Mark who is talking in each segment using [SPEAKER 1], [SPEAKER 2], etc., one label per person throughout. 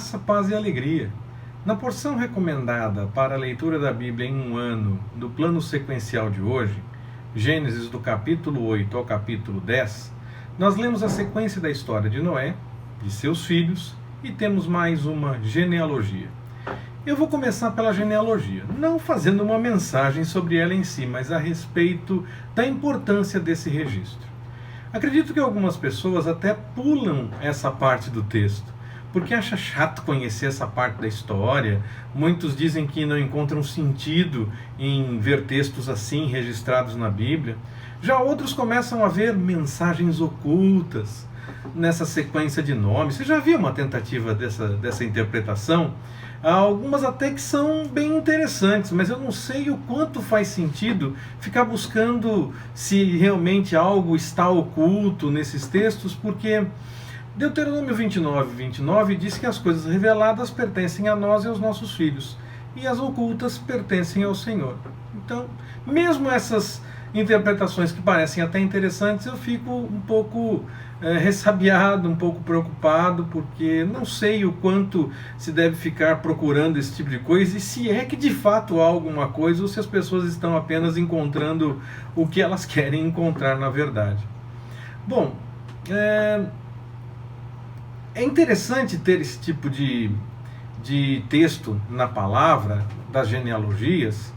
[SPEAKER 1] Graça, paz e alegria. Na porção recomendada para a leitura da Bíblia em um ano, do plano sequencial de hoje, Gênesis do capítulo 8 ao capítulo 10, nós lemos a sequência da história de Noé, de seus filhos, e temos mais uma genealogia. Eu vou começar pela genealogia, não fazendo uma mensagem sobre ela em si, mas a respeito da importância desse registro. Acredito que algumas pessoas até pulam essa parte do texto, porque acha chato conhecer essa parte da história. Muitos dizem que não encontram sentido em ver textos assim registrados na Bíblia. Já outros começam a ver mensagens ocultas nessa sequência de nomes. Você já viu uma tentativa dessa interpretação? Há algumas até que são bem interessantes, mas eu não sei o quanto faz sentido ficar buscando se realmente algo está oculto nesses textos, porque Deuteronômio 29 diz que as coisas reveladas pertencem a nós e aos nossos filhos, e as ocultas pertencem ao Senhor. Então, mesmo essas interpretações que parecem até interessantes, eu fico um pouco ressabiado, um pouco preocupado, porque não sei o quanto se deve ficar procurando esse tipo de coisa, e se é que de fato há alguma coisa, ou se as pessoas estão apenas encontrando o que elas querem encontrar na verdade. Bom, é interessante ter esse tipo de texto na palavra, das genealogias,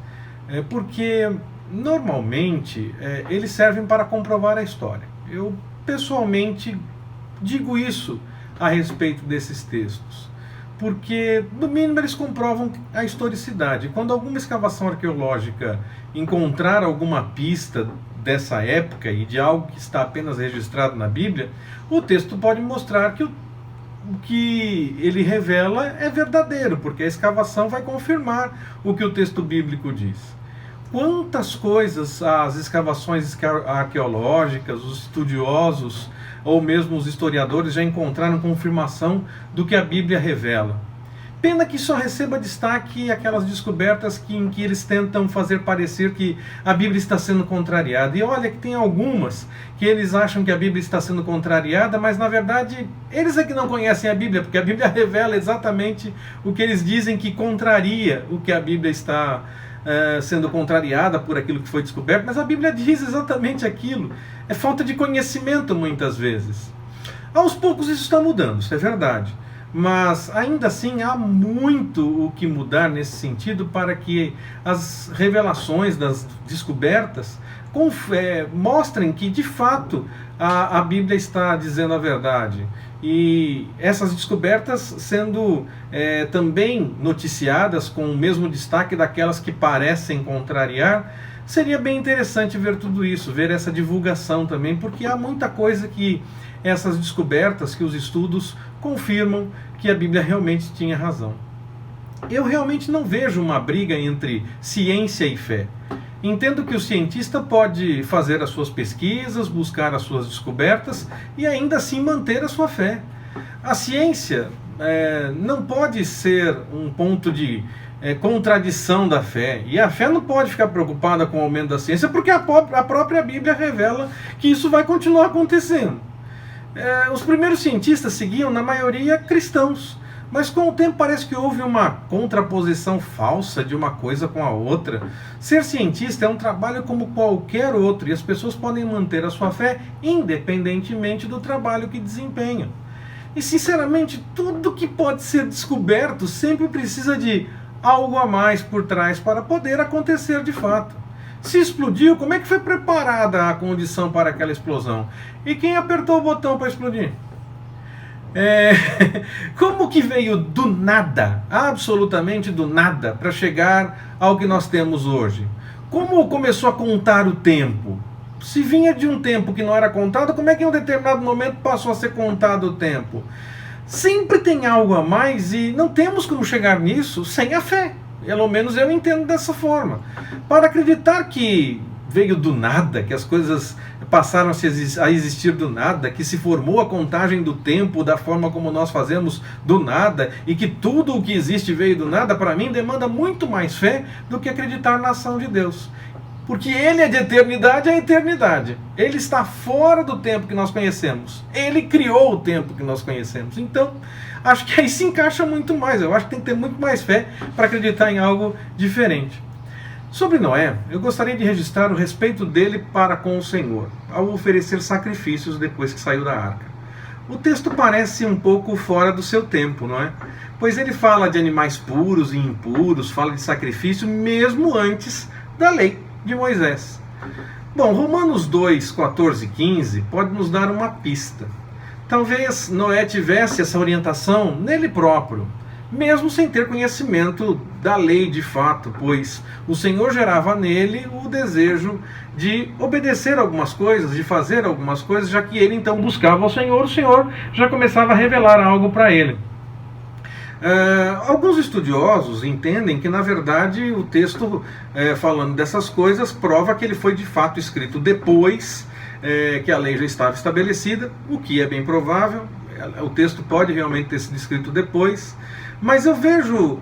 [SPEAKER 1] porque normalmente eles servem para comprovar a história. Eu pessoalmente digo isso a respeito desses textos, porque no mínimo eles comprovam a historicidade. Quando alguma escavação arqueológica encontrar alguma pista dessa época e de algo que está apenas registrado na Bíblia, o texto pode mostrar que o que ele revela é verdadeiro, porque a escavação vai confirmar o que o texto bíblico diz. Quantas coisas as escavações arqueológicas, os estudiosos ou mesmo os historiadores já encontraram confirmação do que a Bíblia revela. Pena que só receba destaque aquelas descobertas em que eles tentam fazer parecer que a Bíblia está sendo contrariada. E olha que tem algumas que eles acham que a Bíblia está sendo contrariada, mas na verdade eles é que não conhecem a Bíblia, porque a Bíblia revela exatamente o que eles dizem que contraria o que a Bíblia está sendo contrariada por aquilo que foi descoberto, mas a Bíblia diz exatamente aquilo. É falta de conhecimento muitas vezes. Aos poucos isso está mudando, isso é verdade. Mas ainda assim há muito o que mudar nesse sentido para que as revelações das descobertas mostrem que de fato a Bíblia está dizendo a verdade. E essas descobertas sendo também noticiadas com o mesmo destaque daquelas que parecem contrariar, seria bem interessante ver tudo isso, ver essa divulgação também, porque há muita coisa que essas descobertas, que os estudos confirmam que a Bíblia realmente tinha razão. Eu realmente não vejo uma briga entre ciência e fé. Entendo que o cientista pode fazer as suas pesquisas, buscar as suas descobertas e ainda assim manter a sua fé. A ciência não pode ser um ponto de contradição da fé. E a fé não pode ficar preocupada com o aumento da ciência, porque a própria Bíblia revela que isso vai continuar acontecendo. Os primeiros cientistas seguiam, na maioria, cristãos. Mas com o tempo parece que houve uma contraposição falsa de uma coisa com a outra. Ser cientista é um trabalho como qualquer outro, e as pessoas podem manter a sua fé independentemente do trabalho que desempenham. E sinceramente, tudo que pode ser descoberto sempre precisa de algo a mais por trás para poder acontecer de fato. Se explodiu, como é que foi preparada a condição para aquela explosão? E quem apertou o botão para explodir? Como que veio do nada, absolutamente do nada, para chegar ao que nós temos hoje? Como começou a contar o tempo? Se vinha de um tempo que não era contado, como é que em um determinado momento passou a ser contado o tempo? Sempre tem algo a mais e não temos como chegar nisso sem a fé. Pelo menos eu entendo dessa forma. Para acreditar que veio do nada, que as coisas passaram a existir do nada, que se formou a contagem do tempo da forma como nós fazemos do nada, e que tudo o que existe veio do nada, para mim demanda muito mais fé do que acreditar na ação de Deus. Porque ele é de eternidade a eternidade. Ele está fora do tempo que nós conhecemos. Ele criou o tempo que nós conhecemos. Então, acho que aí se encaixa muito mais. Eu acho que tem que ter muito mais fé para acreditar em algo diferente. Sobre Noé, eu gostaria de registrar o respeito dele para com o Senhor, ao oferecer sacrifícios depois que saiu da arca. O texto parece um pouco fora do seu tempo, não é? Pois ele fala de animais puros e impuros, fala de sacrifício mesmo antes da lei de Moisés. Bom, Romanos 2, 14 e 15 pode nos dar uma pista. Talvez Noé tivesse essa orientação nele próprio, mesmo sem ter conhecimento da lei de fato, pois o Senhor gerava nele o desejo de obedecer algumas coisas, de fazer algumas coisas, já que ele então buscava o Senhor já começava a revelar algo para ele. Alguns estudiosos entendem que, na verdade, o texto falando dessas coisas prova que ele foi de fato escrito depois que a lei já estava estabelecida, o que é bem provável. O texto pode realmente ter sido escrito depois, mas eu vejo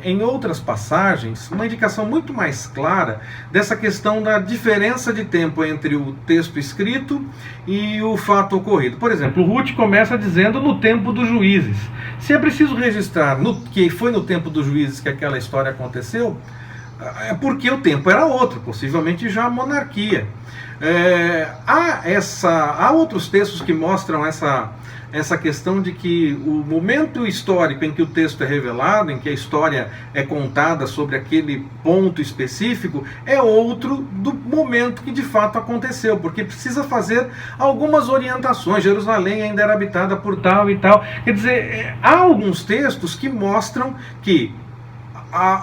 [SPEAKER 1] em outras passagens uma indicação muito mais clara dessa questão da diferença de tempo entre o texto escrito e o fato ocorrido. Por exemplo, Ruth começa dizendo no tempo dos juízes. Se é preciso registrar que foi no tempo dos juízes que aquela história aconteceu, é porque o tempo era outro, possivelmente já a monarquia. Há outros textos que mostram essa questão de que o momento histórico em que o texto é revelado, em que a história é contada sobre aquele ponto específico, é outro do momento que de fato aconteceu, porque precisa fazer algumas orientações. Jerusalém ainda era habitada por tal e tal. Quer dizer, há alguns textos que mostram que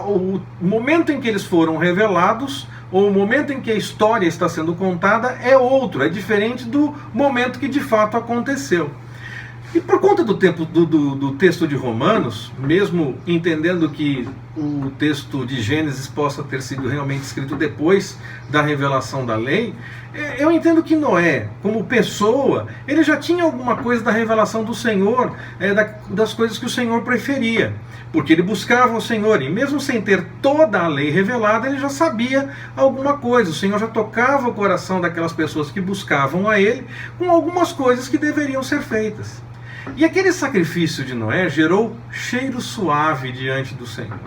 [SPEAKER 1] o momento em que eles foram revelados, ou o momento em que a história está sendo contada, é outro, é diferente do momento que de fato aconteceu. E por conta do tempo do texto de Romanos, mesmo entendendo que o texto de Gênesis possa ter sido realmente escrito depois da revelação da lei, eu entendo que Noé, como pessoa, ele já tinha alguma coisa da revelação do Senhor, das coisas que o Senhor preferia, porque ele buscava o Senhor, e mesmo sem ter toda a lei revelada, ele já sabia alguma coisa. O Senhor já tocava o coração daquelas pessoas que buscavam a ele com algumas coisas que deveriam ser feitas. E aquele sacrifício de Noé gerou cheiro suave diante do Senhor.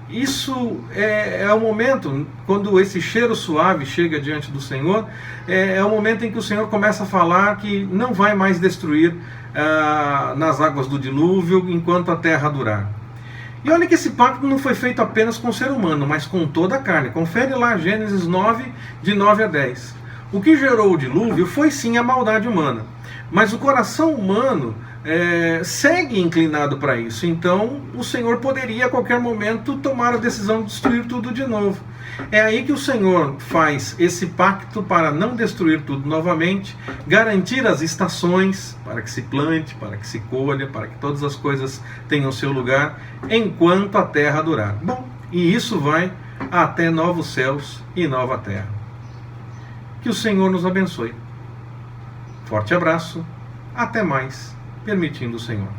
[SPEAKER 1] Isso é o momento, quando esse cheiro suave chega diante do Senhor, é o momento em que o Senhor começa a falar que não vai mais destruir nas águas do dilúvio enquanto a terra durar. E olha que esse pacto não foi feito apenas com o ser humano, mas com toda a carne. Confere lá Gênesis 9, de 9 a 10. O que gerou o dilúvio foi sim a maldade humana, mas o coração humano segue inclinado para isso. Então o Senhor poderia a qualquer momento tomar a decisão de destruir tudo de novo. É aí que o Senhor faz esse pacto para não destruir tudo novamente, garantir as estações para que se plante, para que se colha, para que todas as coisas tenham seu lugar enquanto a terra durar. Bom, e isso vai até novos céus e nova terra. Que o Senhor nos abençoe. Forte abraço, até mais, permitindo o Senhor.